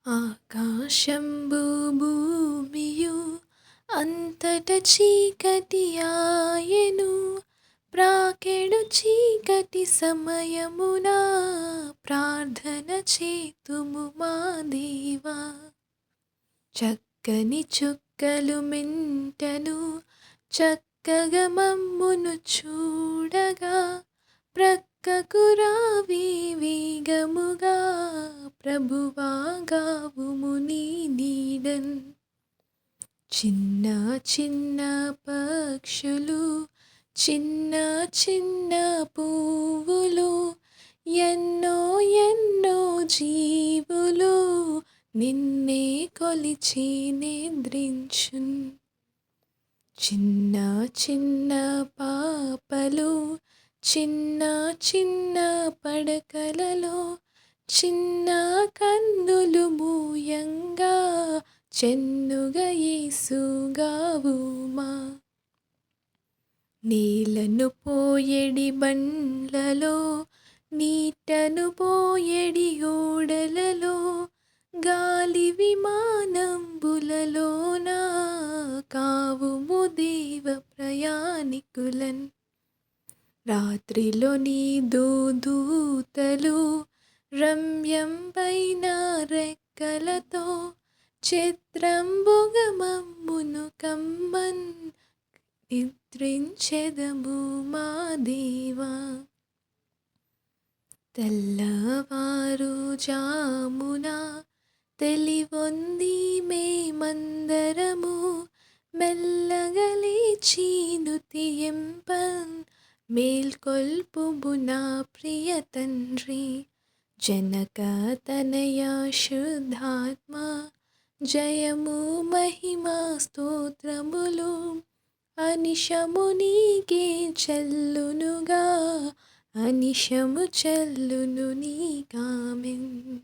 ఆకాశంబు భూమియు అంతట చీకటియాయెను. ప్రాకెడు చీకటి సమయమున ప్రార్థన చేతుము మా దేవా. చక్కని చుక్కలు మెంటను చక్కగా మమ్మును చూడగా, ప్రక్కకు రావి వేగముగా ప్రభువా గావుము నీ నీడన్. చిన్న చిన్న పక్షులు, చిన్న చిన్న పువ్వులు, ఎన్నో ఎన్నో జీవులు నిన్నే కొలిచి నిద్రించున్. చిన్న చిన్న పాపలు చిన్న చిన్న పడకలలో చిన్న కన్నులు మూయంగా చెన్నుగా యేసుగావుమా. నీళ్లను పోయెడి బండ్లలో, నీటను పోయెడి ఓడలలో, గాలి విమానంబులలోన కావుము దేవ ప్రయాణికులన్. రాత్రిలో నీదు దూతలు రమ్యంబైన రెక్కలతో చిత్రంబుగా మమ్మును కమ్మన్. నిద్రించెదము మా దేవా. తెల్లవారు జామున తెలివొంది మేమందరము మెల్లగా లేచి నుతియింపన్. మేల్కొల్పుము నా ప్రియ తండ్రి. జనక తనయ శుద్ధాత్మ జయము మహిమా స్తోత్రములు అనిశము నీకే చెల్లునుగా, అనిశము చెల్లును నీకామెన్.